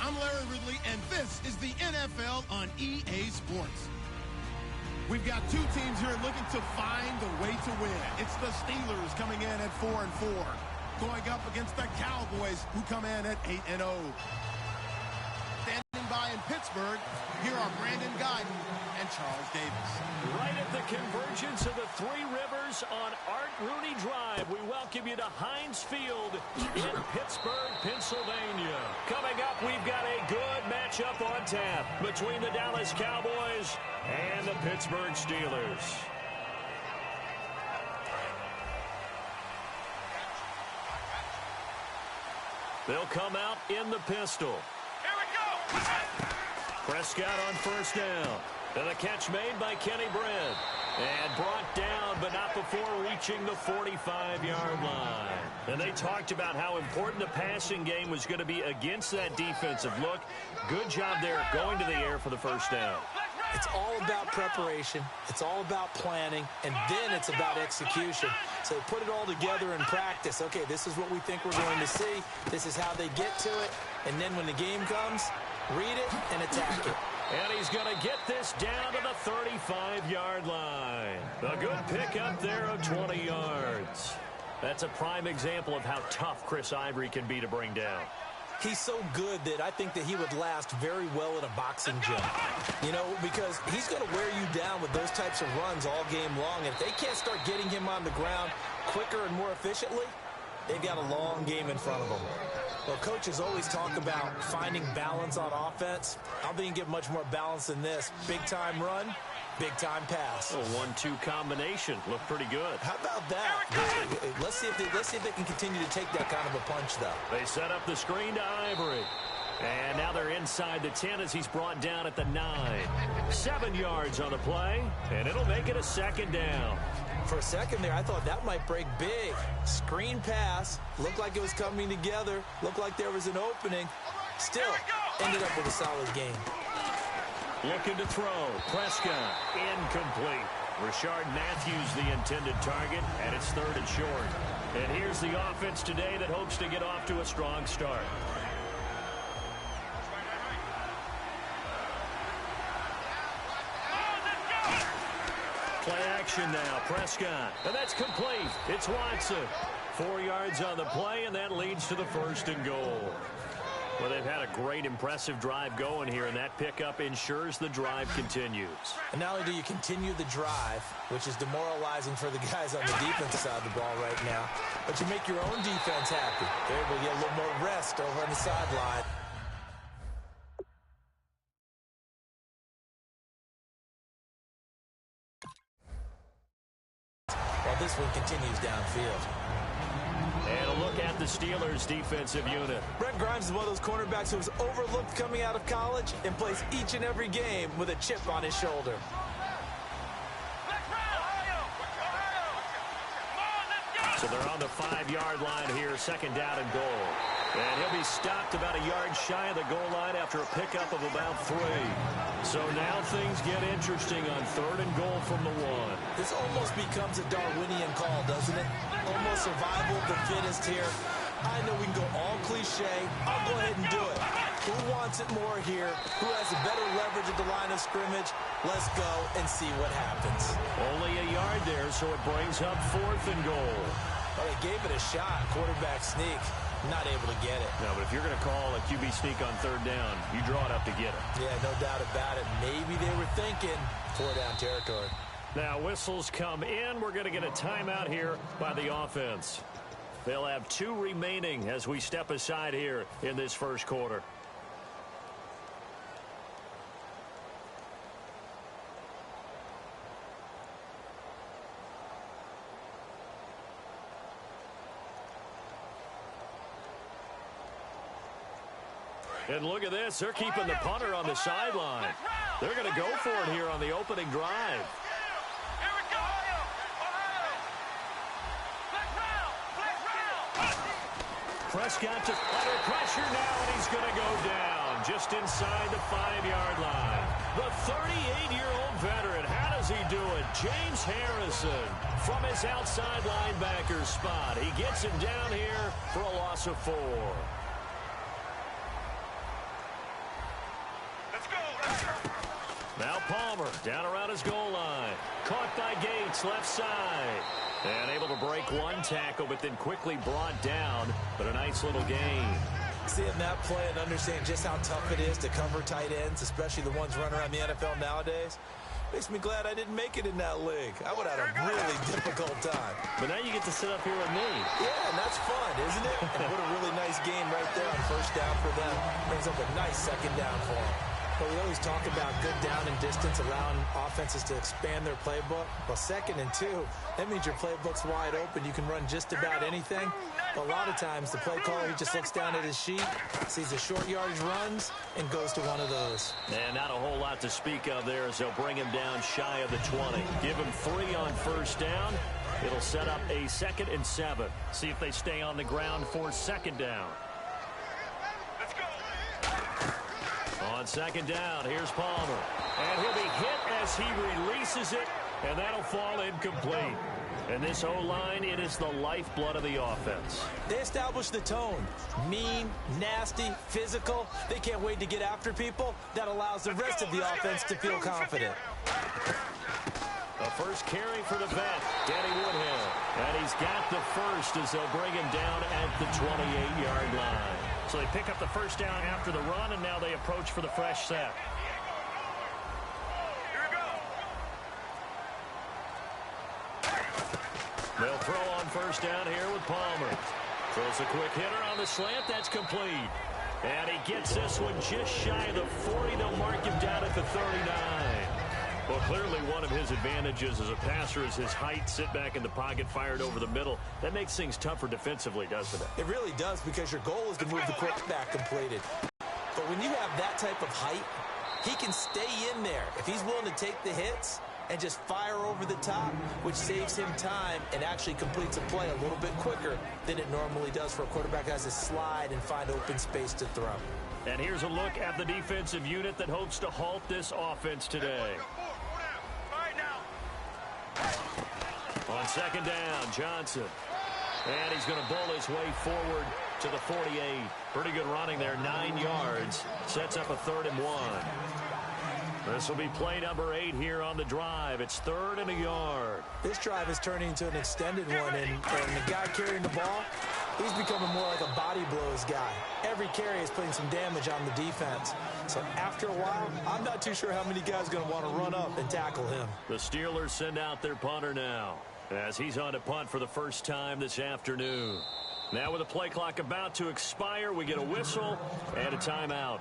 I'm Larry Ridley, and this is the NFL on EA Sports. We've got two teams here looking to find a way to win. It's the Steelers coming in at 4-4, going up against the Cowboys, who come in at 8-0. Standing by in Pittsburgh, here are Brandon Guyton and Charles Davis. Right at the convergence of the Three Rivers on Art Rooney Drive, we welcome you to Heinz Field in Pittsburgh, Pennsylvania. Coming up, we've got a good matchup on tap between the Dallas Cowboys and the Pittsburgh Steelers. They'll come out in the pistol. Here we go! Prescott on first down. And the catch made by Kenny Britt. And brought down, but not before reaching the 45-yard line. And they talked about how important the passing game was going to be against that defensive look. Good job there going to the air for the first down. It's all about preparation. It's all about planning. And then it's about execution. So put it all together in practice. Okay, this is what we think we're going to see. This is how they get to it. And then when the game comes, read it and attack it. And he's going to get this down to the 35-yard line. A good pickup there of 20 yards. That's a prime example of how tough Chris Ivory can be to bring down. He's so good that I think that he would last very well in a boxing gym. You know, because he's going to wear you down with those types of runs all game long. And if they can't start getting him on the ground quicker and more efficiently, they've got a long game in front of them. Well, coaches always talk about finding balance on offense. I don't think you can get much more balance than this. Big-time run, big-time pass. A 1-2 combination. Looked pretty good. How about that? Let's see if they can continue to take that kind of a punch, though. They set up the screen to Ivory. And now they're inside the 10 as he's brought down at the 9. 7 yards on the play, and it'll make it a second down. For a second there, I thought that might break big. Screen pass. Looked like it was coming together. Looked like there was an opening. Still, ended up with a solid game. Looking to throw. Prescott, incomplete. Rashard Matthews, the intended target, and it's 3rd and short. And here's the offense today that hopes to get off to a strong start. Play action now, Prescott. And that's complete. It's Watson. 4 yards on the play, and that leads to the 1st and goal. Well, they've had a great, impressive drive going here, and that pickup ensures the drive continues. And not only do you continue the drive, which is demoralizing for the guys on the defensive side of the ball right now, but you make your own defense happy. They're able to get a little more rest over on the sideline. This one continues downfield. And a look at the Steelers' defensive unit. Brent Grimes is one of those cornerbacks who was overlooked coming out of college and plays each and every game with a chip on his shoulder. So they're on the 5-yard line here, 2nd down and goal. And he'll be stopped about a yard shy of the goal line after a pickup of about 3. So now things get interesting on 3rd and goal from the 1. This almost becomes a Darwinian call, doesn't it? Almost survival of the fittest here. I know we can go all cliche. I'll go ahead and do it. Who wants it more here? Who has a better leverage at the line of scrimmage? Let's go and see what happens. Only a yard there, so it brings up 4th and goal. Well, they gave it a shot. Quarterback sneak. Not able to get it. No, but if you're going to call a QB sneak on 3rd down, you draw it up to get it. Yeah, no doubt about it. Maybe they were thinking 4-down territory. Now whistles come in. We're going to get a timeout here by the offense. They'll have 2 remaining as we step aside here in this 1st quarter. And look at this. They're keeping the punter on the sideline. They're going to go for it here on the opening drive. Prescott just under pressure now, and he's going to go down just inside the 5-yard line. The 38-year-old veteran, how does he do it? James Harrison from his outside linebacker spot. He gets him down here for a loss of 4. Now Palmer down around his goal line. Caught by Gates, left side. And able to break one tackle, but then quickly brought down. But a nice little gain. Seeing that play and understand just how tough it is to cover tight ends, especially the ones running around the NFL nowadays, makes me glad I didn't make it in that league. I would have had a really difficult time. But now you get to sit up here with me. Yeah, and that's fun, isn't it? And what a really nice game right there on first down for them. Brings up a nice second down for them. But we always talk about good down and distance, allowing offenses to expand their playbook. Well, 2nd and 2, that means your playbook's wide open. You can run just about anything. But a lot of times, the play caller, he just looks down at his sheet, sees the short yardage runs, and goes to one of those. And not a whole lot to speak of there as they'll bring him down shy of the 20. Give him 3 on first down. It'll set up a 2nd and 7. See if they stay on the ground for 2nd down. On 2nd down, here's Palmer. And he'll be hit as he releases it, and that'll fall incomplete. And this O-line, it is the lifeblood of the offense. They establish the tone. Mean, nasty, physical. They can't wait to get after people. That allows the rest of the offense to feel confident. A first carry for the vet, Danny Woodhill. And he's got the first as they'll bring him down at the 28-yard line. So they pick up the first down after the run, and now they approach for the fresh set. They'll throw on first down here with Palmer. Throws a quick hitter on the slant. That's complete. And he gets this one just shy of the 40. They'll mark him down at the 39. Well, clearly one of his advantages as a passer is his height. Sit back in the pocket, fired over the middle. That makes things tougher defensively, doesn't it? It really does, because your goal is to move the quarterback completed. But when you have that type of height, he can stay in there if he's willing to take the hits and just fire over the top, which saves him time and actually completes a play a little bit quicker than it normally does for a quarterback that has to slide and find open space to throw. And here's a look at the defensive unit that hopes to halt this offense today. On 2nd down, Johnson. And he's going to bowl his way forward to the 48. Pretty good running there, 9 yards. Sets up a 3rd and 1. This will be play number 8 here on the drive. It's 3rd and a yard. This drive is turning into an extended one, and the guy carrying the ball, he's becoming more like a body blows guy. Every carry is putting some damage on the defense. So after a while, I'm not too sure how many guys are going to want to run up and tackle him. The Steelers send out their punter now, as he's on to punt for the first time this afternoon. Now with the play clock about to expire, we get a whistle and a timeout.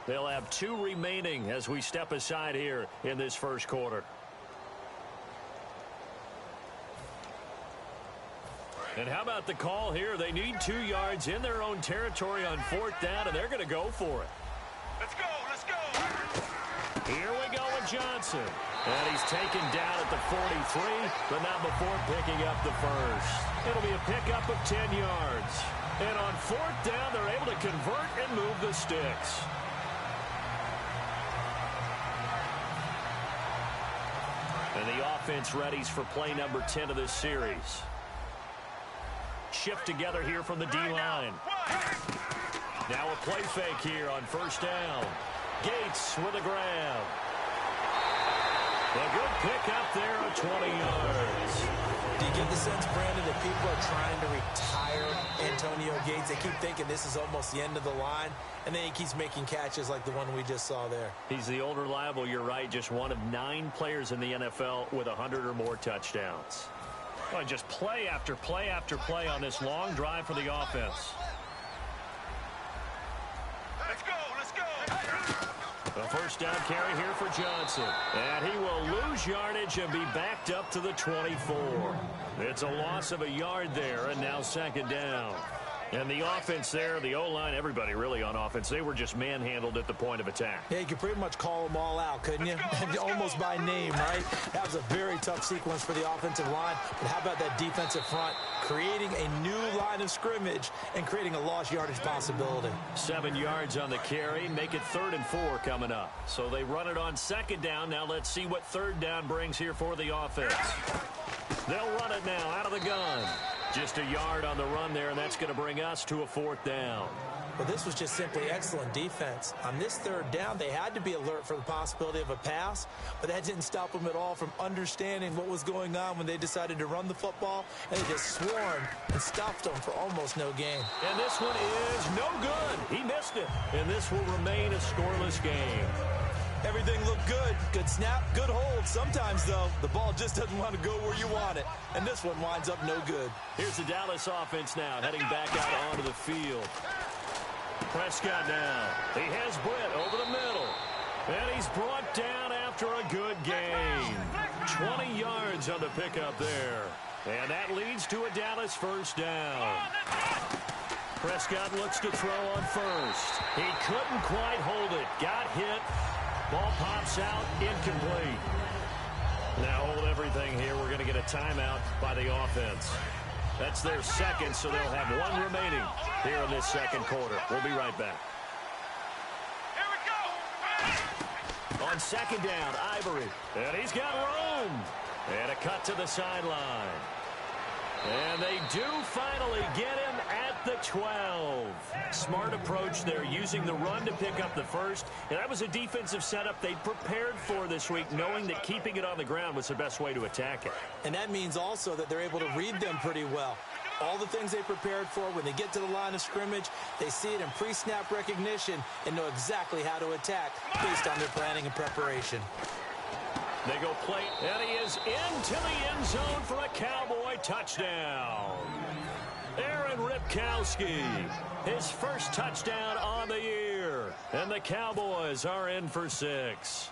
They'll have 2 remaining as we step aside here in this first quarter. And how about the call here? They need 2 yards in their own territory on 4th down, and they're going to go for it. Let's go, let's go. Here we go with Johnson. And he's taken down at the 43, but not before picking up the first. It'll be a pickup of 10 yards. And on 4th down, they're able to convert and move the sticks. And the offense readies for play number 10 of this series. Shift together here from the D-line. Now a play fake here on first down. Gates with a grab. A good pick up there of 20 yards. Do you get the sense, Brandon, that people are trying to retire Antonio Gates? They keep thinking this is almost the end of the line, and then he keeps making catches like the one we just saw there. He's the old reliable, you're right, just one of 9 players in the NFL with 100 or more touchdowns. Well, just play after play after play on this long drive for the offense. Let's go, let's go. A first down carry here for Johnson. And he will lose yardage and be backed up to the 24. It's a loss of a yard there, and now 2nd down. And the offense there, the O-line, everybody really on offense, they were just manhandled at the point of attack. Yeah, you could pretty much call them all out, couldn't you? Almost by name, right? That was a very tough sequence for the offensive line. But how about that defensive front creating a new line of scrimmage and creating a lost yardage possibility? 7 yards on the carry. Make it 3rd and 4 coming up. So they run it on 2nd down. Now let's see what 3rd down brings here for the offense. They'll run it now out of the gun. Just a yard on the run there, and that's going to bring us to a 4th down. Well, this was just simply excellent defense. On this 3rd down, they had to be alert for the possibility of a pass, but that didn't stop them at all from understanding what was going on when they decided to run the football, and they just swarmed and stuffed them for almost no gain. And this one is no good. He missed it, and this will remain a scoreless game. Everything looked good. Good snap, good hold. Sometimes, though, the ball just doesn't want to go where you want it. And this one winds up no good. Here's the Dallas offense now, heading back out onto the field. Prescott now. He has Britt over the middle. And he's brought down after a good gain. 20 yards on the pickup there. And that leads to a Dallas 1st down. Prescott looks to throw on 1st. He couldn't quite hold it. Got hit. Ball pops out, incomplete. Now hold everything here. We're going to get a timeout by the offense. That's their 2nd, so they'll have 1 remaining here in this 2nd quarter. We'll be right back. Here we go. On 2nd down, Ivory. And he's got room. And a cut to the sideline. And they do finally get him at the 12. Smart approach there, using the run to pick up the 1st. And that was a defensive setup they prepared for this week, knowing that keeping it on the ground was the best way to attack it. And that means also that they're able to read them pretty well. All the things they prepared for, when they get to the line of scrimmage, they see it in pre-snap recognition and know exactly how to attack based on their planning and preparation. They go play, and he is into the end zone for a Cowboy touchdown. Aaron Ripkowski, his 1st touchdown on the year. And the Cowboys are in for 6.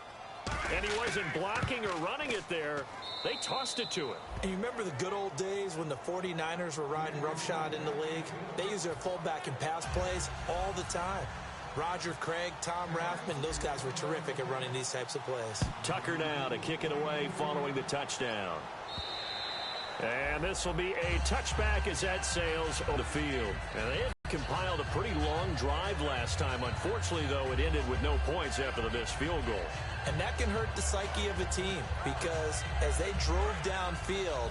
And he wasn't blocking or running it there. They tossed it to him. And you remember the good old days when the 49ers were riding roughshod in the league? They used their fullback in pass plays all the time. Roger Craig, Tom Rathman, those guys were terrific at running these types of plays. Tucker now to kick it away following the touchdown. And this will be a touchback as that sails on the field. And they had compiled a pretty long drive last time. Unfortunately, though, it ended with no points after the missed field goal. And that can hurt the psyche of a team because as they drove downfield,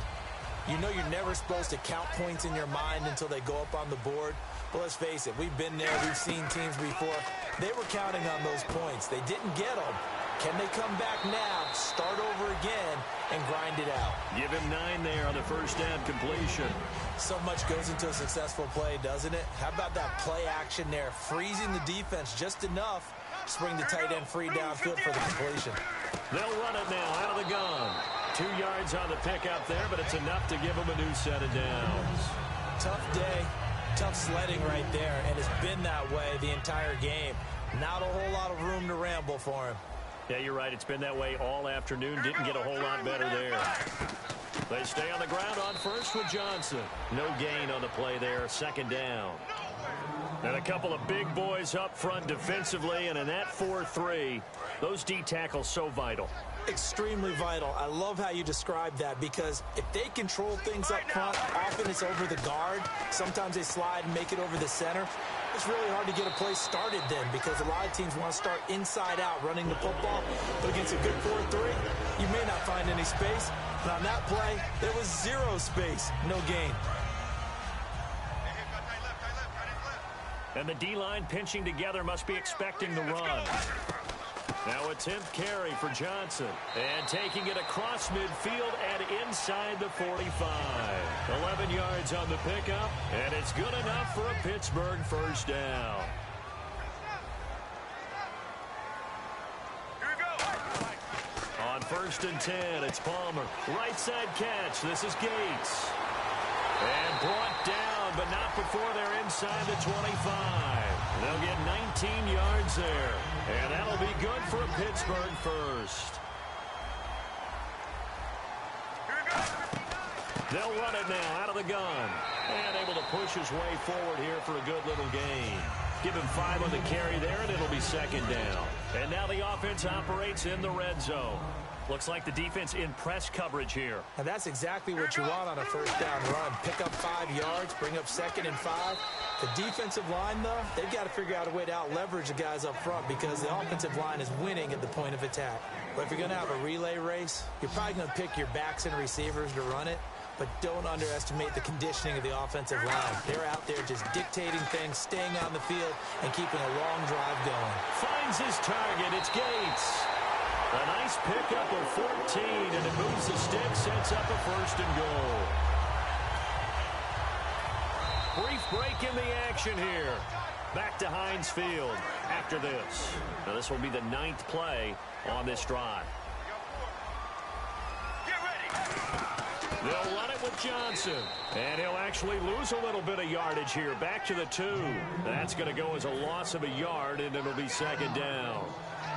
you know you're never supposed to count points in your mind until they go up on the board. But let's face it, we've been there, we've seen teams before. They were counting on those points. They didn't get them. Can they come back now, start over again, and grind it out? Give him 9 there on the 1st down completion. So much goes into a successful play, doesn't it? How about that play action there, freezing the defense just enough to bring the tight end free downfield for the completion. They'll run it now out of the gun. 2 yards on the pickup there, but it's enough to give them a new set of downs. Tough day, tough sledding right there, and it's been that way the entire game. Not a whole lot of room to ramble for him. Yeah, you're right. It's been that way all afternoon. Didn't get a whole lot better there. They stay on the ground on 1st with Johnson. No gain on the play there. 2nd down. And a couple of big boys up front defensively, and in that 4-3, those D tackles so vital. Extremely vital. I love how you describe that because if they control things up front, often it's over the guard. Sometimes they slide and make it over the center. It's really hard to get a play started then because a lot of teams want to start inside out running the football. But against a good 4-3, you may not find any space. But on that play, there was 0 space, no gain. And the D-line pinching together must be expecting the run. Now a 10th carry for Johnson. And taking it across midfield and inside the 45. 11 yards on the pickup. And it's good enough for a Pittsburgh 1st down. On 1st and 10, it's Palmer. Right side catch. This is Gates. And brought down, but not before they're inside the 25. They'll get 19 yards there. And that'll be good for a Pittsburgh 1st. They'll run it now out of the gun. And able to push his way forward here for a good little gain. Give him 5 on the carry there, and it'll be second down. And now the offense operates in the red zone. Looks like the defense in press coverage here. And that's exactly what you want on a first down run. Pick up 5 yards, bring up 2nd and 5. The defensive line, though, they've got to figure out a way to out-leverage the guys up front because the offensive line is winning at the point of attack. But if you're going to have a relay race, you're probably going to pick your backs and receivers to run it. But don't underestimate the conditioning of the offensive line. They're out there just dictating things, staying on the field, and keeping a long drive going. Finds his target. It's Gates. A nice pickup of 14, and it moves the stick, sets up a 1st and goal. Brief break in the action here. Back to Heinz Field after this. Now this will be the 9th play on this drive. They'll run it with Johnson. And he'll actually lose a little bit of yardage here. Back to the 2. That's going to go as a loss of a yard, and it'll be second down.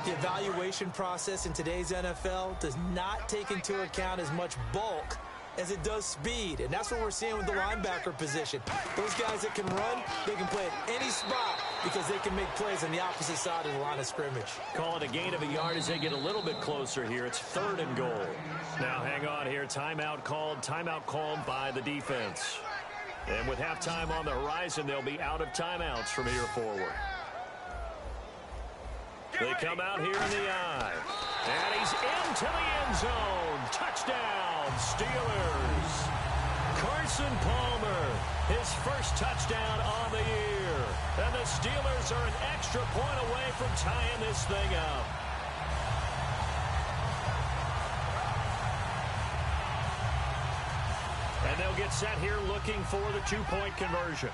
The evaluation process in today's NFL does not take into account as much bulk as it does speed. And that's what we're seeing with the linebacker position. Those guys that can run, they can play at any spot because they can make plays on the opposite side of the line of scrimmage. Call it a gain of a yard as they get a little bit closer here. It's 3rd and goal. Now hang on here. Timeout called by the defense. And with halftime on the horizon, they'll be out of timeouts from here forward. They come out here in the eye. And he's into the end zone. Touchdown, Steelers. Carson Palmer, his first touchdown on the year. And the Steelers are an extra point away from tying this thing up. And they'll get set here looking for the 2-point conversion.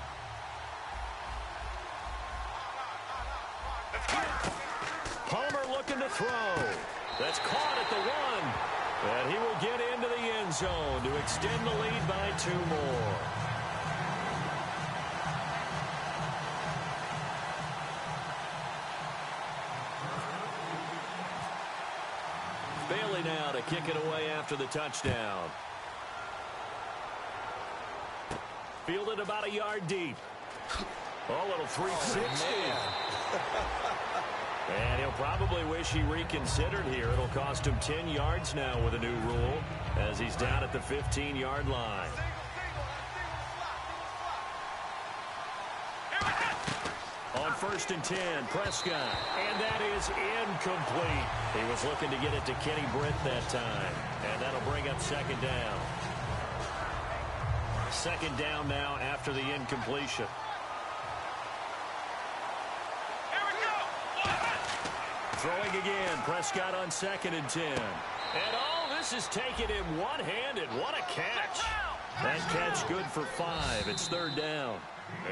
Palmer looking to throw. That's caught at the 1. And he will get into the end zone to extend the lead by 2 more. Bailey now to kick it away after the touchdown. Fielded about a yard deep. Oh, little 360. And he'll probably wish he reconsidered here. It'll cost him 10 yards now with a new rule as he's down at the 15-yard line. On 1st and 10, Prescott. And that is incomplete. He was looking to get it to Kenny Britt that time. And that'll bring up 2nd down. 2nd down now after the incompletion. Throwing again, Prescott on 2nd and 10. And oh, this is taken in one-handed. What a catch. That catch good for 5. It's 3rd down.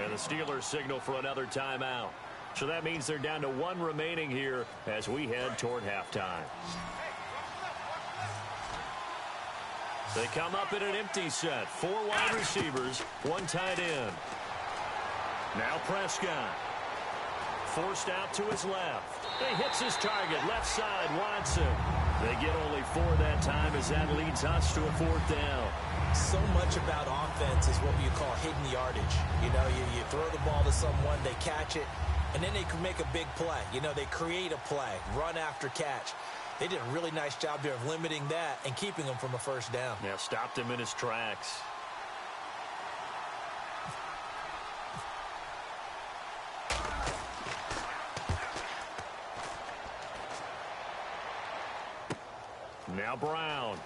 And the Steelers signal for another timeout. So that means they're down to 1 remaining here as we head toward halftime. They come up in an empty set. 4 wide receivers, 1 tight end. Now Prescott. Forced out to his left. He hits his target, left side, Watson. They get only 4 that time as that leads us to a 4th down. So much about offense is what you call hidden yardage. You know, you throw the ball to someone, they catch it, and then they can make a big play. You know, they create a play, run after catch. They did a really nice job there of limiting that and keeping him from a 1st down. Yeah, stopped him in his tracks. Now Brown.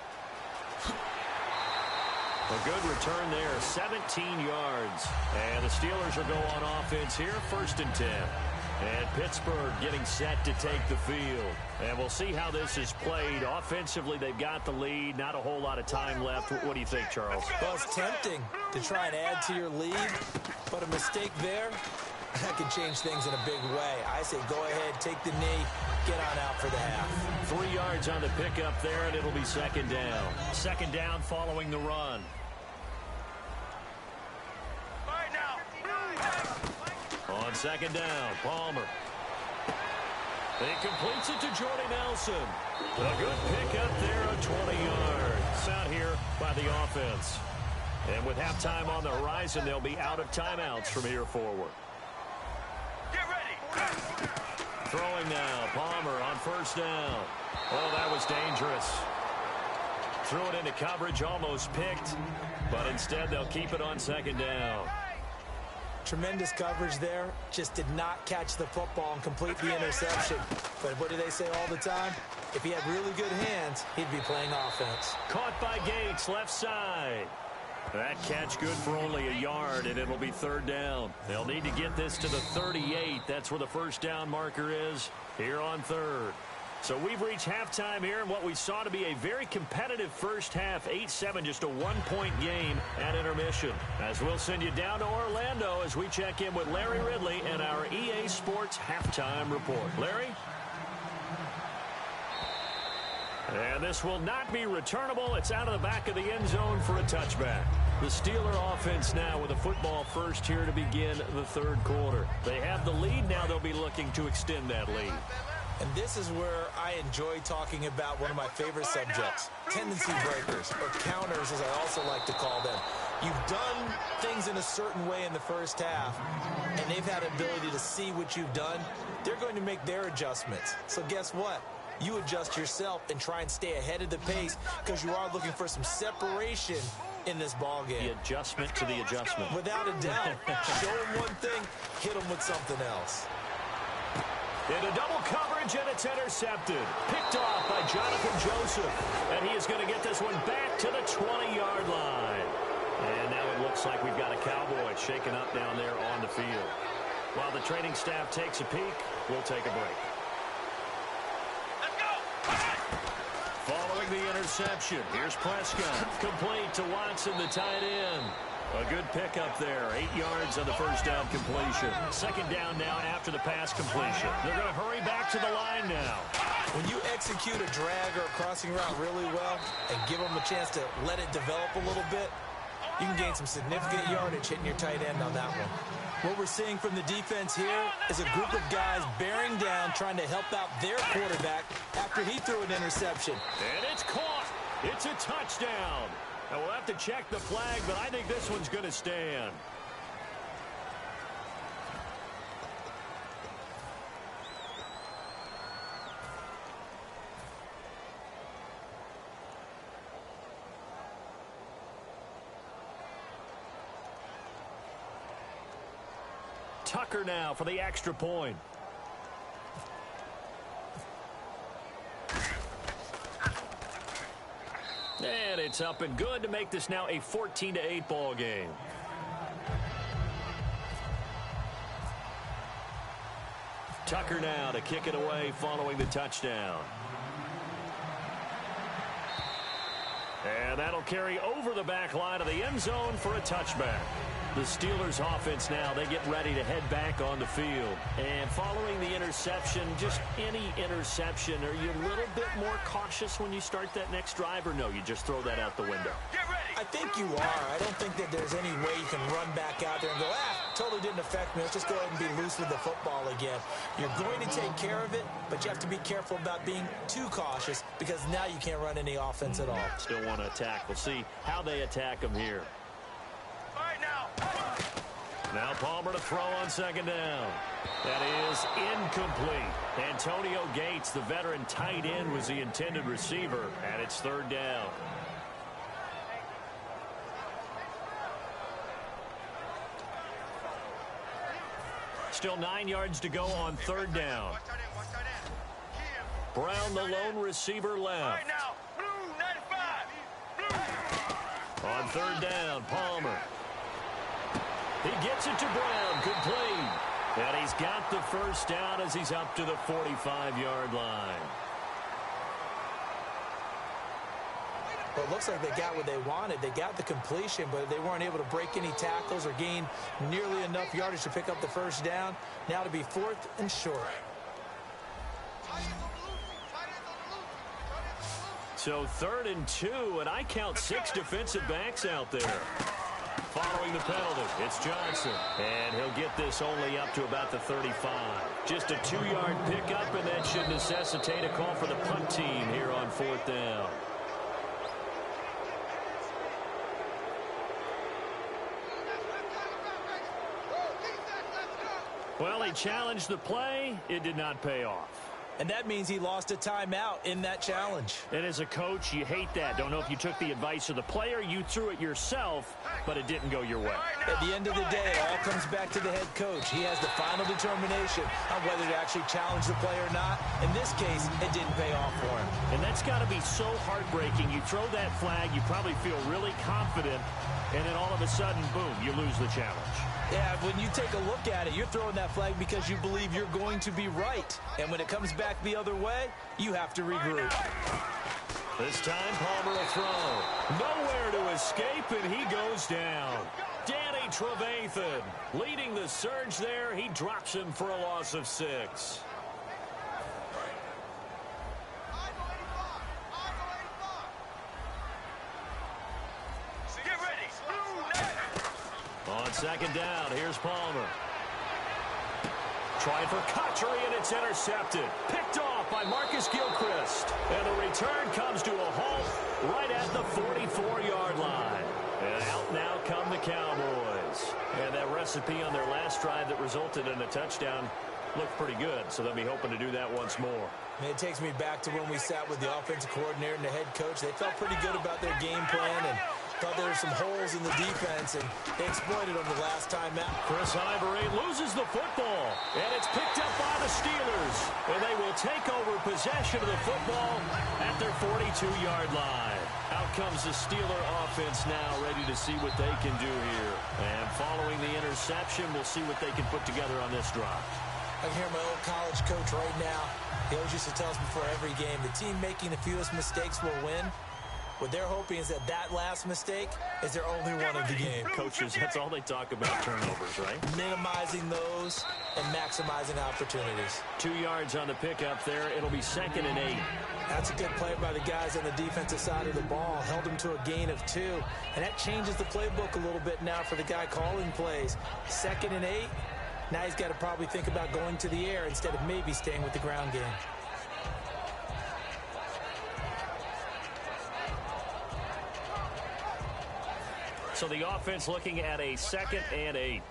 A good return there, 17 yards. And the Steelers will go on offense here, 1st and 10. And Pittsburgh getting set to take the field. And we'll see how this is played. Offensively, they've got the lead. Not a whole lot of time left. What do you think, Charles? Well, it's tempting to try and add to your lead, but a mistake there, that can change things in a big way. I say go ahead, take the knee, get on out for the half. 3 yards on the pickup there, and it'll be 2nd down. 2nd down following the run. On 2nd down, Palmer. He completes it to Jordy Nelson. A good pickup there on 20 yards. Out here by the offense. And with halftime on the horizon, they'll be out of timeouts from here forward. Get ready. Throwing now, Palmer on first down. Oh, that was dangerous. Threw it into coverage, almost picked, but instead they'll keep it on second down. Tremendous coverage there. Just did not catch the football and complete the interception. But what do they say all the time? If he had really good hands, he'd be playing offense. Caught by Gates, left side. That catch good for only a yard, and it'll be third down. They'll need to get this to the 38. That's where the first down marker is here on third. So we've reached halftime here in what we saw to be a very competitive first half, 8-7, just a one-point game at intermission. As we'll send you down to Orlando as we check in with Larry Ridley and our EA Sports halftime report. Larry? And this will not be returnable. It's out of the back of the end zone for a touchback. The Steeler offense now with a football first here to begin the third quarter. They have the lead. Now they'll be looking to extend that lead. And this is where I enjoy talking about one of my favorite subjects, tendency breakers, or counters as I also like to call them. You've done things in a certain way in the first half, and they've had ability to see what you've done. They're going to make their adjustments. So guess what? You adjust yourself and try and stay ahead of the pace because you are looking for some separation in this ball game. The adjustment to the adjustment. Without a doubt. Show them one thing, hit them with something else. Into double coverage, and it's intercepted. Picked off by Jonathan Joseph. And he is going to get this one back to the 20-yard line. And now it looks like we've got a Cowboy shaken up down there on the field. While the training staff takes a peek, we'll take a break. Let's go. Following the interception, here's Prescott. Complete to Watson, the tight end. A good pickup there. 8 yards on the first down completion. Second down now after the pass completion. They're going to hurry back to the line now. When you execute a drag or a crossing route really well and give them a chance to let it develop a little bit, you can gain some significant yardage hitting your tight end on that one. What we're seeing from the defense here is a group of guys bearing down, trying to help out their quarterback after he threw an interception. And it's caught. It's a touchdown. And we'll have to check the flag, but I think this one's going to stand. Tucker now for the extra point. And it's up and good to make this now a 14-8 ball game. Tucker now to kick it away following the touchdown. And that'll carry over the back line of the end zone for a touchback. The Steelers offense now, they get ready to head back on the field. And following the interception, just any interception, are you a little bit more cautious when you start that next drive, or no, you just throw that out the window? Get ready. I think you are. I don't think that there's any way you can run back out there and go, totally didn't affect me. Let's just go ahead and be loose with the football again. You're going to take care of it, but you have to be careful about being too cautious because now you can't run any offense at all. Still want to attack. We'll see how they attack them here. All right, now. Now Palmer to throw on second down. That is incomplete. Antonio Gates, the veteran tight end, was the intended receiver, and it's third down. Still 9 yards to go on third down. Brown, the lone receiver, All right, left. now. Blue 95. Blue. On third down, Palmer. He gets it to Brown, complete. And he's got the first down as he's up to the 45-yard line. Well, it looks like they got what they wanted. They got the completion, but they weren't able to break any tackles or gain nearly enough yardage to pick up the first down. Now to be fourth and short. So 3rd and 2, and I count 6 defensive backs out there. Following the penalty, it's Johnson. And he'll get this only up to about the 35. Just a 2-yard pickup, and that should necessitate a call for the punt team here on 4th down. Well, he challenged the play. It did not pay off. And that means he lost a timeout in that challenge. And as a coach, you hate that. Don't know if you took the advice of the player, you threw it yourself, but it didn't go your way. At the end of the day, it all comes back to the head coach. He has the final determination on whether to actually challenge the play or not. In this case, it didn't pay off for him. And that's got to be so heartbreaking. You throw that flag, you probably feel really confident, and then all of a sudden, boom, you lose the challenge. Yeah, when you take a look at it, you're throwing that flag because you believe you're going to be right. And when it comes back the other way, you have to regroup. This time, Palmer will throw. Nowhere to escape, and he goes down. Danny Trevathan leading the surge there. He drops him for a loss of 6. On second down, here's Palmer. Trying for Cotchery, and it's intercepted. Picked off by Marcus Gilchrist. And the return comes to a halt right at the 44-yard line. And out now come the Cowboys. And that recipe on their last drive that resulted in a touchdown looked pretty good, so they'll be hoping to do that once more. And it takes me back to when we sat with the offensive coordinator and the head coach. They felt pretty good about their game plan and thought there were some holes in the defense, and they exploited them the last time out. Chris Ivory loses the football, and it's picked up by the Steelers. And they will take over possession of the football at their 42-yard line. Out comes the Steeler offense now, ready to see what they can do here. And following the interception, we'll see what they can put together on this drive. I can hear my old college coach right now. He always used to tell us before every game, the team making the fewest mistakes will win. What they're hoping is that last mistake is their only one of the game. Coaches, that's all they talk about, turnovers, right? Minimizing those and maximizing opportunities. 2 yards on the pickup there. It'll be 2nd and 8. That's a good play by the guys on the defensive side of the ball. Held them to a gain of 2. And that changes the playbook a little bit now for the guy calling plays. 2nd and 8. Now he's got to probably think about going to the air instead of maybe staying with the ground game. So the offense looking at a 2nd and 8.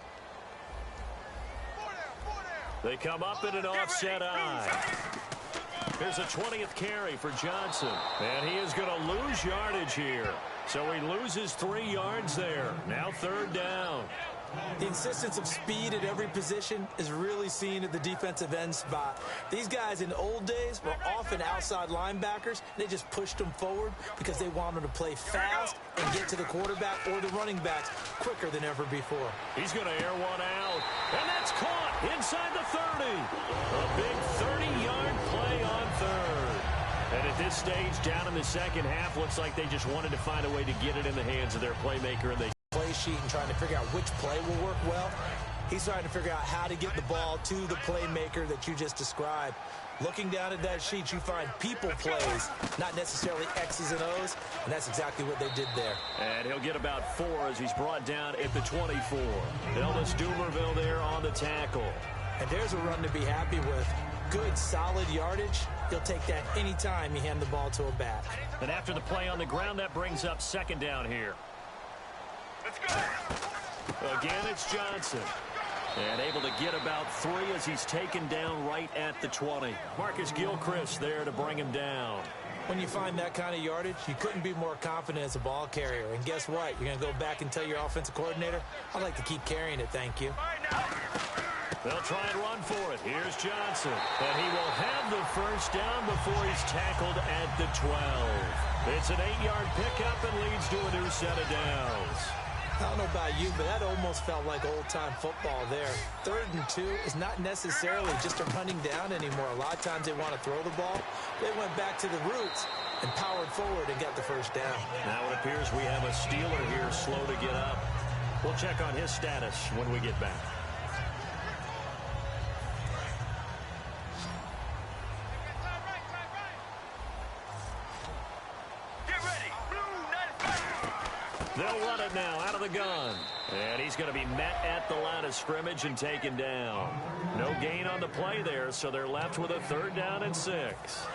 They come up in an offset eye. Here's a 20th carry for Johnson. And he is going to lose yardage here. So he loses 3 yards there. Now 3rd down. The insistence of speed at every position is really seen at the defensive end spot. These guys in the old days were often outside linebackers. They just pushed them forward because they wanted to play fast and get to the quarterback or the running backs quicker than ever before. He's going to air one out, and that's caught inside the 30. A big 30-yard play on 3rd. And at this stage, down in the second half, looks like they just wanted to find a way to get it in the hands of their playmaker, and they play sheet and trying to figure out which play will work well. He's trying to figure out how to get the ball to the playmaker that you just described. Looking down at that sheet, you find people plays, not necessarily X's and O's, and that's exactly what they did there. And he'll get about 4 as he's brought down at the 24. Elvis Dumerville there on the tackle. And there's a run to be happy with. Good, solid yardage. He'll take that anytime you hand the ball to a back. And after the play on the ground, that brings up 2nd down here. Let's go. Again, it's Johnson. And able to get about 3 as he's taken down right at the 20. Marcus Gilchrist there to bring him down. When you find that kind of yardage, you couldn't be more confident as a ball carrier. And guess what? You're going to go back and tell your offensive coordinator, I'd like to keep carrying it, thank you. They'll try and run for it. Here's Johnson. And he will have the 1st down before he's tackled at the 12. It's an 8-yard pickup and leads to a new set of downs. I don't know about you, but that almost felt like old-time football there. 3rd and 2 is not necessarily just a running down anymore. A lot of times they want to throw the ball. They went back to the roots and powered forward and got the 1st down. Now it appears we have a Steeler here slow to get up. We'll check on his status when we get back. They'll run it now out of the gun. And he's going to be met at the line of scrimmage and taken down. No gain on the play there, so they're left with a 3rd down and 6.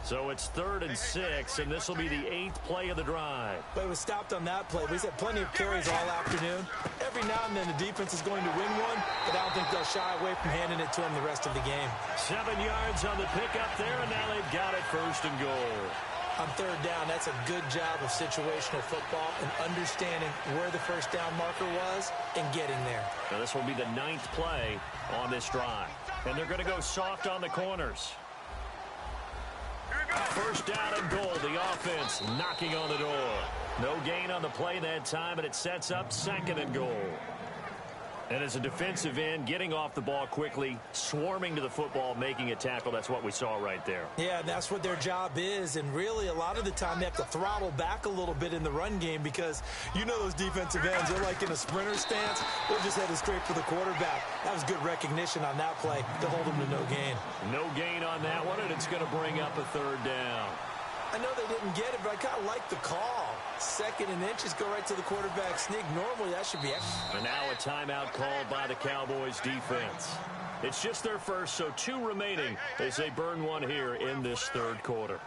So it's 3rd and 6, and this will be the 8th play of the drive. But it was stopped on that play. We've had plenty of carries all afternoon. Every now and then the defense is going to win one, but I don't think they'll shy away from handing it to him the rest of the game. 7 yards on the pickup there, and now they've got it 1st and goal. On 3rd down, that's a good job of situational football and understanding where the 1st down marker was and getting there. Now this will be the 9th play on this drive. And they're going to go soft on the corners. 1st down and goal. The offense knocking on the door. No gain on the play that time, and it sets up 2nd and goal. And as a defensive end, getting off the ball quickly, swarming to the football, making a tackle, that's what we saw right there. Yeah, and that's what their job is. And really, a lot of the time, they have to throttle back a little bit in the run game because you know those defensive ends, they're like in a sprinter stance. They're just headed straight for the quarterback. That was good recognition on that play to hold them to no gain. No gain on that one, and it's going to bring up a 3rd down. I know they didn't get it, but I kind of like the call. 2nd and inches, go right to the quarterback sneak. Normally, that should be extra. And now a timeout called by the Cowboys defense. It's just their first, so 2 remaining as they burn one here in this 3rd quarter.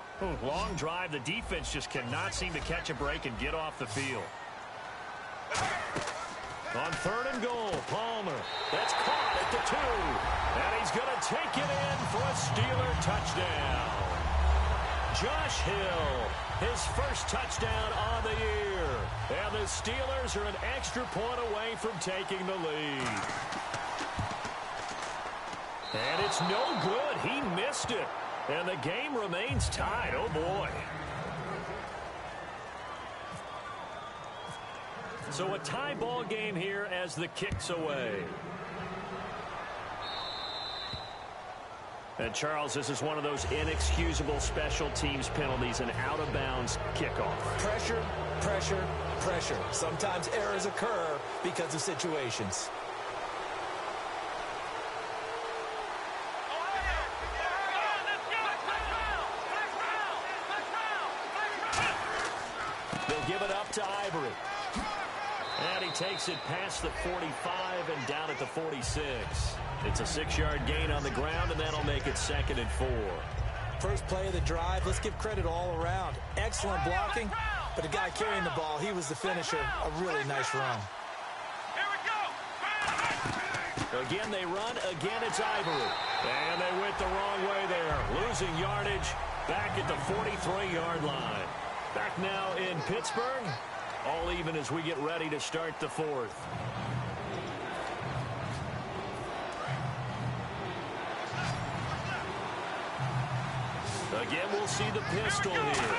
Long drive. The defense just cannot seem to catch a break and get off the field. On 3rd and goal, Palmer. That's caught at the 2. And he's going to take it in for a Steeler touchdown. Josh Hill, his first touchdown on the year. And the Steelers are an extra point away from taking the lead. And it's no good. He missed it. And the game remains tied. Oh, boy. So a tie ball game here as the kick's away. And, Charles, this is one of those inexcusable special teams penalties, an out-of-bounds kickoff. Pressure, pressure, pressure. Sometimes errors occur because of situations. They'll give it up to Ivory. And he takes it past the 45 and down at the 46. It's a 6-yard gain on the ground, and that'll make it 2nd and 4. First play of the drive, let's give credit all around. Excellent blocking, but the guy carrying the ball, he was the finisher. A really nice run. Here we go. Again, they run. Again, it's Ivory. And they went the wrong way there. Losing yardage back at the 43-yard line. Back now in Pittsburgh. All even as we get ready to start the 4th. Again, we'll see the pistol here.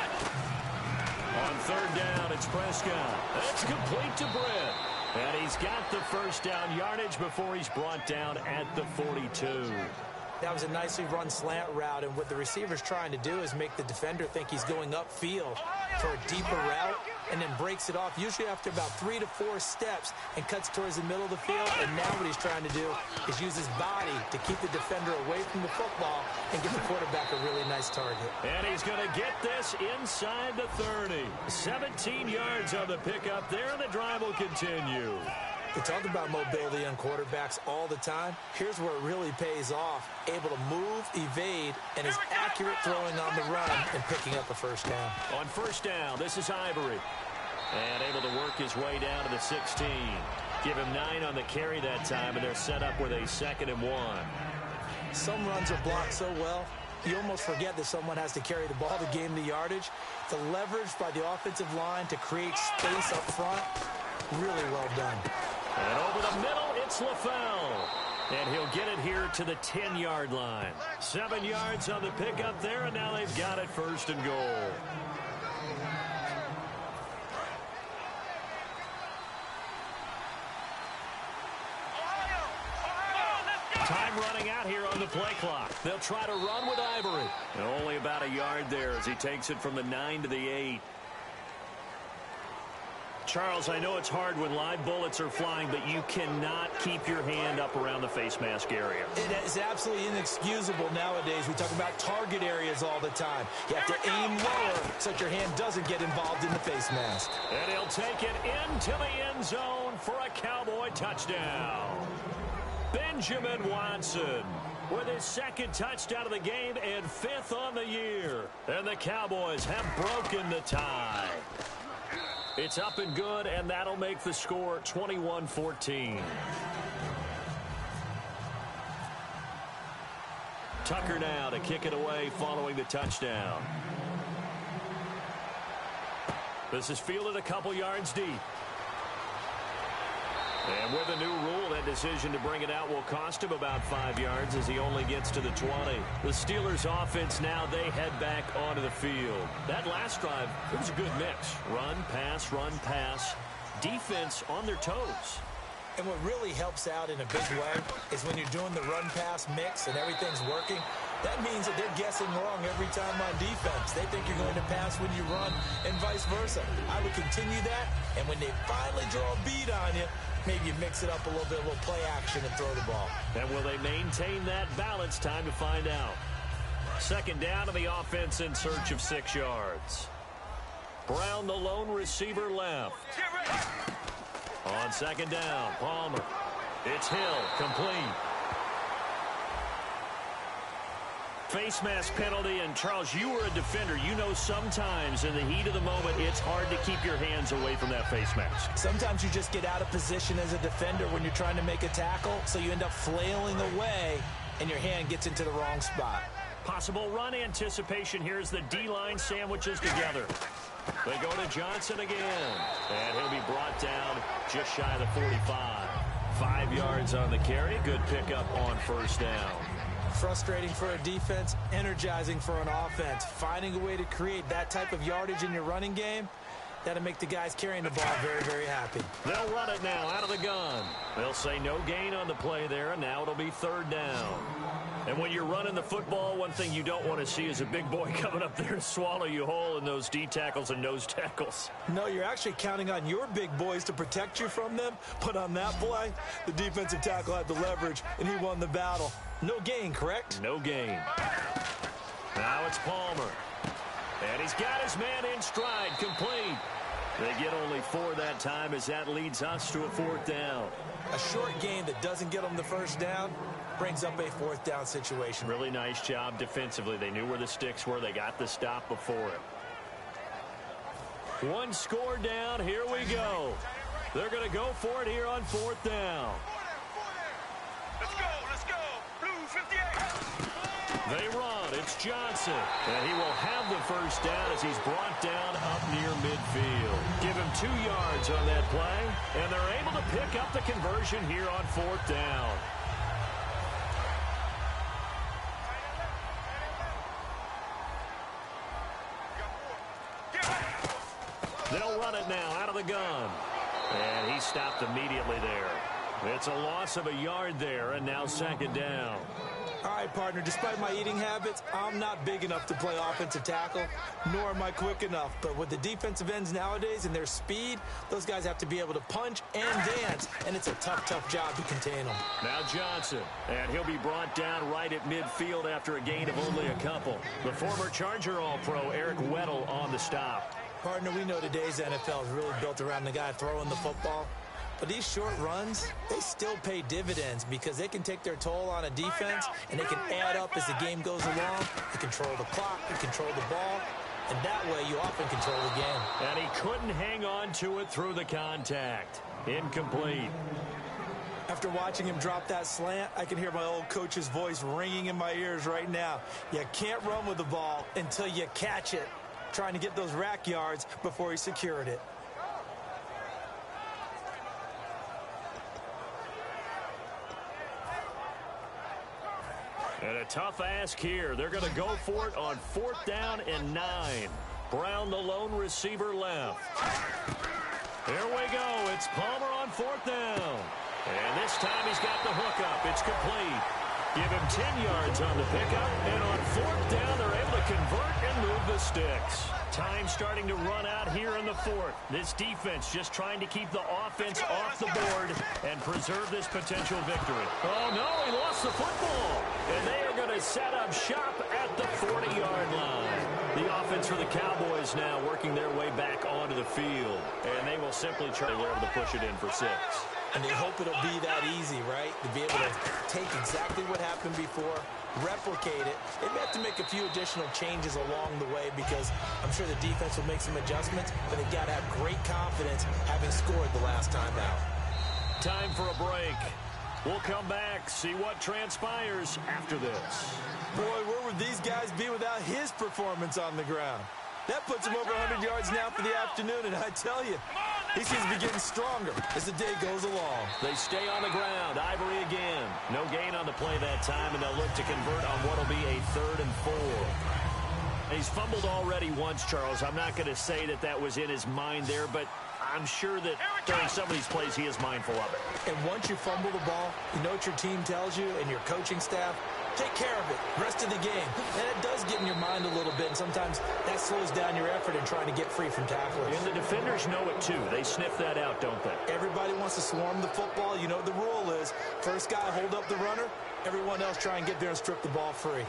On 3rd down, it's Prescott. That's complete to Britt. And he's got the 1st down yardage before he's brought down at the 42. That was a nicely run slant route, and what the receiver's trying to do is make the defender think he's going upfield for a deeper route and then breaks it off, usually after about 3 to 4 steps, and cuts towards the middle of the field. And now what he's trying to do is use his body to keep the defender away from the football and give the quarterback a really nice target. And he's going to get this inside the 30. 17 yards on the pickup there, and the drive will continue. We talk about mobility on quarterbacks all the time. Here's where it really pays off. Able to move, evade, and is accurate throwing on the run and picking up a 1st down. On 1st down, this is Ivory. And able to work his way down to the 16. Give him 9 on the carry that time, and they're set up with a 2nd and 1. Some runs are blocked so well, you almost forget that someone has to carry the ball to gain the yardage. The leverage by the offensive line to create space up front, really well done. And over the middle, it's LaFell. And he'll get it here to the 10-yard line. 7 yards on the pickup there, and now they've got it 1st and goal. Time running out here on the play clock. They'll try to run with Ivory. And only about a yard there as he takes it from the 9 to the 8. Charles, I know it's hard when live bullets are flying, but you cannot keep your hand up around the face mask area. It is absolutely inexcusable nowadays. We talk about target areas all the time. You have to aim lower so that your hand doesn't get involved in the face mask. And he'll take it into the end zone for a Cowboy touchdown. Benjamin Watson with his second touchdown of the game and 5th on the year. And the Cowboys have broken the tie. It's up and good, and that'll make the score 21-14. Tucker now to kick it away following the touchdown. This is fielded a couple yards deep. And with a new rule, that decision to bring it out will cost him about 5 yards as he only gets to the 20. The Steelers offense now, they head back onto the field. That last drive, it was a good mix. Run, pass, defense on their toes. And what really helps out in a big way is when you're doing the run-pass mix and everything's working, that means that they're guessing wrong every time on defense. They think you're going to pass when you run and vice versa. I would continue that, and when they finally draw a beat on you, maybe you mix it up a little bit, a little play action and throw the ball. And will they maintain that balance? Time to find out. Second down to the offense in search of 6 yards. Brown, the lone receiver, left. On second down, Palmer. It's Hill, complete. Face mask penalty, and Charles, you were a defender. You know sometimes in the heat of the moment, it's hard to keep your hands away from that face mask. Sometimes you just get out of position as a defender when you're trying to make a tackle, so you end up flailing away, and your hand gets into the wrong spot. Possible run anticipation here as the D-line sandwiches together. They go to Johnson again, and he'll be brought down just shy of the 45. 5 yards on the carry. Good pickup on first down. Frustrating for a defense, energizing for an offense. Finding a way to create that type of yardage in your running game, that'll make the guys carrying the ball very, very happy. They'll run it now out of the gun. They'll say no gain on the play there, and now it'll be third down. And when you're running the football, one thing you don't want to see is a big boy coming up there to swallow you whole in those D tackles and nose tackles. No, you're actually counting on your big boys to protect you from them. But on that play, the defensive tackle had the leverage, and he won the battle. No gain, correct? No gain. Now it's Palmer. And he's got his man in stride, complete. They get only 4 that time as that leads us to a fourth down. A short gain that doesn't get them the first down brings up a fourth down situation. Really nice job defensively. They knew where the sticks were. They got the stop before it. One score down. Here we go. They're going to go for it here on fourth down. Let's go. Blue 58. They run. It's Johnson. And he will have the first down as he's brought down up near midfield. Give him 2 yards on that play. And they're able to pick up the conversion here on fourth down. They'll run it now out of the gun. And he stopped immediately there. It's a loss of a yard there, and now second down. All right, partner, despite my eating habits, I'm not big enough to play offensive tackle, nor am I quick enough. But with the defensive ends nowadays and their speed, those guys have to be able to punch and dance, and it's a tough, tough job to contain them. Now Johnson, and he'll be brought down right at midfield after a gain of only a couple. The former Charger All-Pro, Eric Weddle, on the stop. Partner, we know today's NFL is really built around the guy throwing the football. But these short runs, they still pay dividends because they can take their toll on a defense, and they can add up as the game goes along. They control the clock, they control the ball, and that way you often control the game. And he couldn't hang on to it through the contact. Incomplete. After watching him drop that slant, I can hear my old coach's voice ringing in my ears right now. You can't run with the ball until you catch it. Trying to get those rack yards before he secured it. And a tough ask here. They're going to go for it on fourth down and 9. Brown, the lone receiver, left. There we go. It's Palmer on fourth down. And this time he's got the hook up. It's complete. Give him 10 yards on the pickup. And on fourth down, they're able to convert and move the sticks. Time starting to run out here in the fourth. This defense just trying to keep the offense off the board and preserve this potential victory. Oh, no, he lost the football. And they are going to set up shop at the 40-yard line. The offense for the Cowboys now working their way back onto the field. And they will simply try to be able to push it in for 6. And they hope it'll be that easy, right? To be able to take exactly what happened before, replicate it. They may have to make a few additional changes along the way because I'm sure the defense will make some adjustments, but they've got to have great confidence having scored the last time out. Time for a break. We'll come back, see what transpires after this. Boy, where would these guys be without his performance on the ground? That puts him over 100 yards now for the afternoon, and I tell you, he seems to be getting stronger as the day goes along. They stay on the ground. Ivory again. No gain on the play that time, and they'll look to convert on what will be a 3rd and 4. He's fumbled already once, Charles. I'm not going to say that that was in his mind there, but I'm sure that during some of these plays he is mindful of it. And once you fumble the ball, you know what your team tells you and your coaching staff? Take care of it. Rest of the game. And it does get in your mind a little bit, and sometimes that slows down your effort in trying to get free from tacklers. And the defenders know it, too. They sniff that out, don't they? Everybody wants to swarm the football. You know what the rule is. First guy, hold up the runner. Everyone else try and get there and strip the ball free.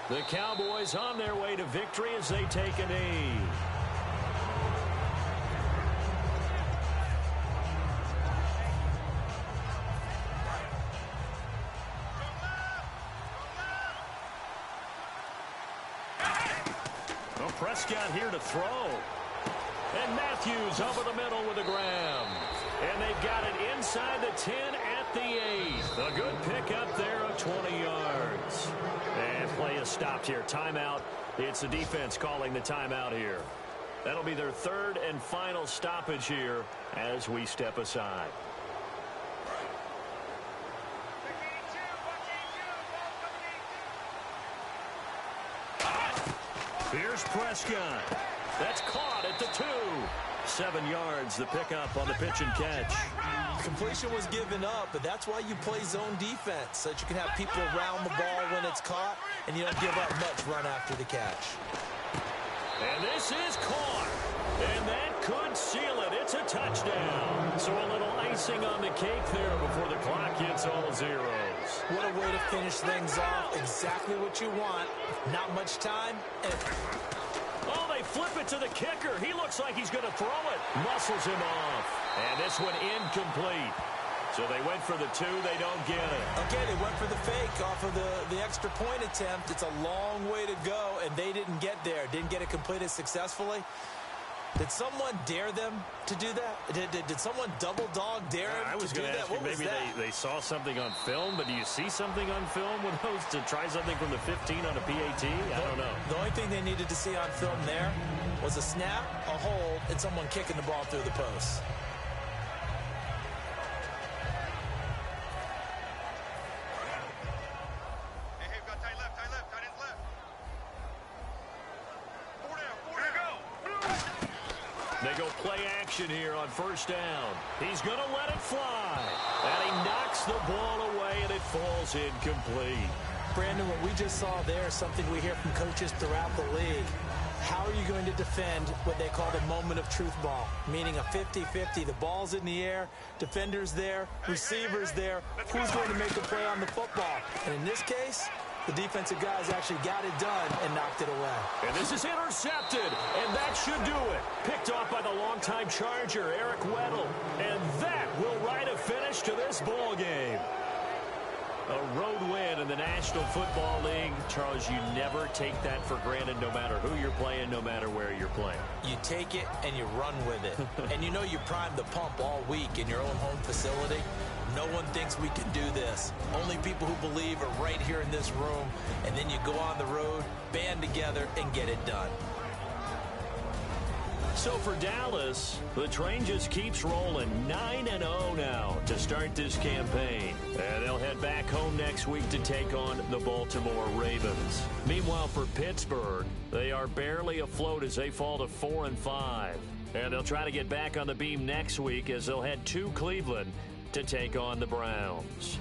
The Cowboys on their way to victory as they take a knee. Well, Prescott here to throw. And Matthews over the middle with a grab. And they've got it inside the 10 at the 8. A good pick up there of 20 yards. And play is stopped here. Timeout. It's the defense calling the timeout here. That'll be their 3rd and final stoppage here as we step aside. Here's Prescott. That's caught at the 2. 7 yards, the pickup on the pitch and catch. Completion was given up, but that's why you play zone defense, so that you can have people around the ball when it's caught, and you don't give up much run after the catch. And this is caught. And that could seal it. It's a touchdown. So a little icing on the cake there before the clock hits all zeros. What a way to finish things off. Exactly what you want. Not much time. Oh, they flip it to the kicker. He looks like he's going to throw it. Muscles him off. And this one incomplete. So they went for the 2. They don't get it. Okay, they went for the fake off of the extra point attempt. It's a long way to go, and they didn't get there. Didn't get it completed successfully. Did someone dare them to do that? Did someone double dog dare them I was going to ask you, maybe they saw something on film, but do you see something on film with those to try something from the 15 on a PAT? I don't know. The only thing they needed to see on film there was a snap, a hold, and someone kicking the ball through the post. They go play action here on 1st down. He's going to let it fly. And he knocks the ball away, and it falls incomplete. Brandon, what we just saw there is something we hear from coaches throughout the league. How are you going to defend what they call the moment of truth ball, meaning a 50-50? The ball's in the air, defender's there, receiver's there. Who's going to make the play on the football? And in this case, the defensive guys actually got it done and knocked it away. And this is intercepted, and that should do it. Picked off by the longtime Charger, Eric Weddle. And that will write a finish to this ball game. A road win in the National Football League. Charles, you never take that for granted no matter who you're playing, no matter where you're playing. You take it and you run with it. And you know you primed the pump all week in your own home facility. No one thinks we can do this. Only people who believe are right here in this room. And then you go on the road, band together, and get it done. So for Dallas, the train just keeps rolling. 9-0 now to start this campaign. And they'll head back home next week to take on the Baltimore Ravens. Meanwhile, for Pittsburgh, they are barely afloat as they fall to 4-5. And they'll try to get back on the beam next week as they'll head to Cleveland to take on the Browns.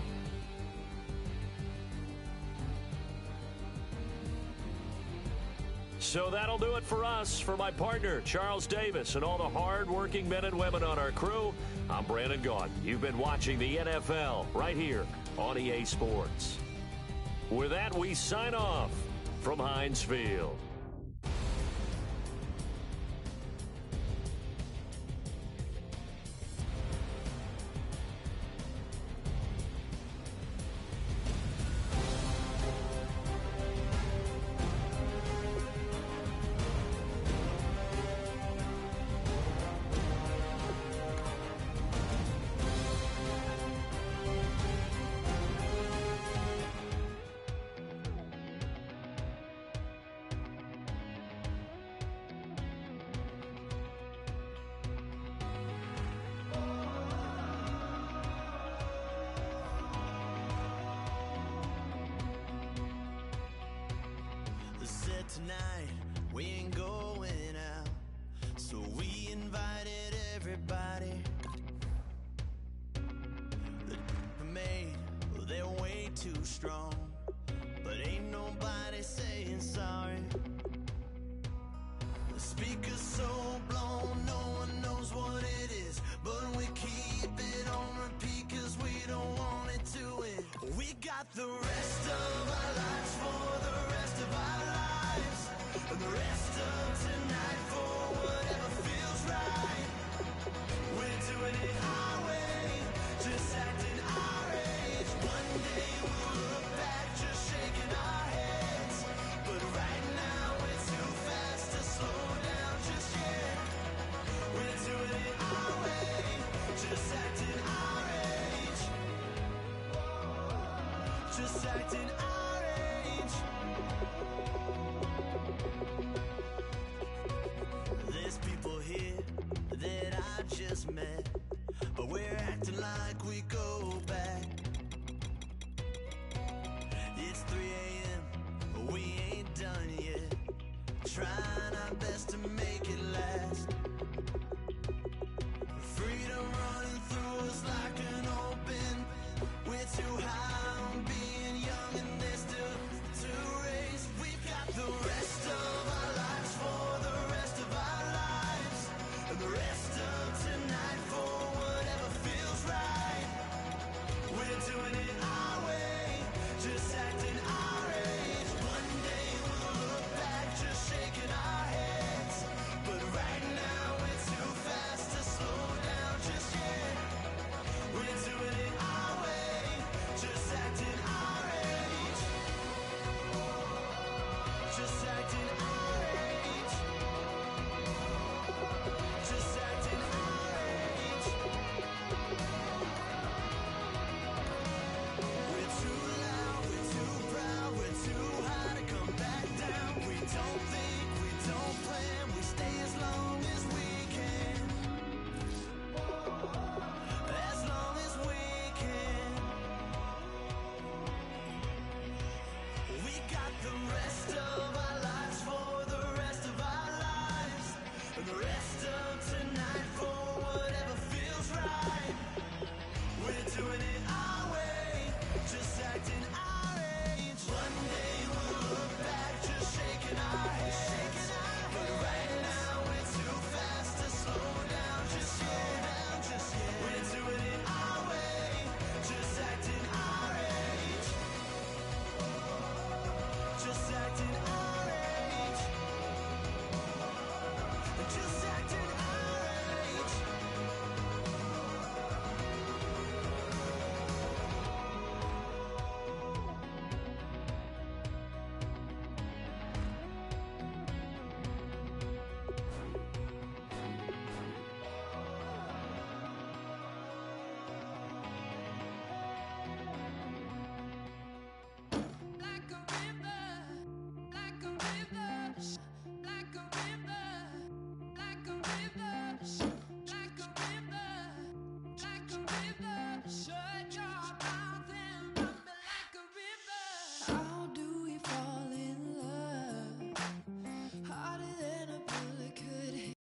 So that'll do it for us. For my partner, Charles Davis, and all the hard-working men and women on our crew, I'm Brandon Gaudin. You've been watching the NFL right here on EA Sports. With that, we sign off. from Heinz Field. Tonight we ain't going out, so we invited everybody. The made, well, they're way too strong, but ain't nobody saying sorry. The speaker's so blown, no one knows what it is, but we keep it on repeat 'cause we don't want it to end. We got the rest of our lives for the rest of our lives. And the rest of tonight for whatever feels right. We're doing it our way, just acting our age. One day we'll look back, just shaking our heads. But right now we're too fast to slow down just yet. We're doing it our way, just acting our age. Just acting our age. There's people here that I just met, but we're acting like we go back. It's 3 a.m., but we ain't done yet. Trying our best to make it last. Freedom running through us like an open. We're too high on being young and there's still to raise. We've got the rest of our lives for the rest of our lives. And the rest of tonight for whatever feels right. We're doing it our way, just acting our age. One day we'll look back, just shaking our heads. But right now we're too fast to slow down just yet. We're doing it our way, just acting our age. Just acting our age. Just acting our age. We're too loud, we're too proud, we're too high to come back down. We don't think, we don't plan, we stay as long as we can. As long as we can. We got the rest of our lives for the rest of our lives. And the rest of tonight for whatever feels right. We're doing it our way, just acting our age. One day we'll look back, just shaking our heads. But right now we're too fast to slow down just yet. We're doing it our way, just acting our age. Just acting our age. Just acting our age. Like a river, like a river, like a river, like a river, like a river, like a river. Shut your mouth and run me like a river. How do we fall in love? Harder than a bullet could hit.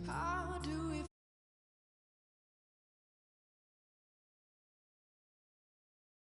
How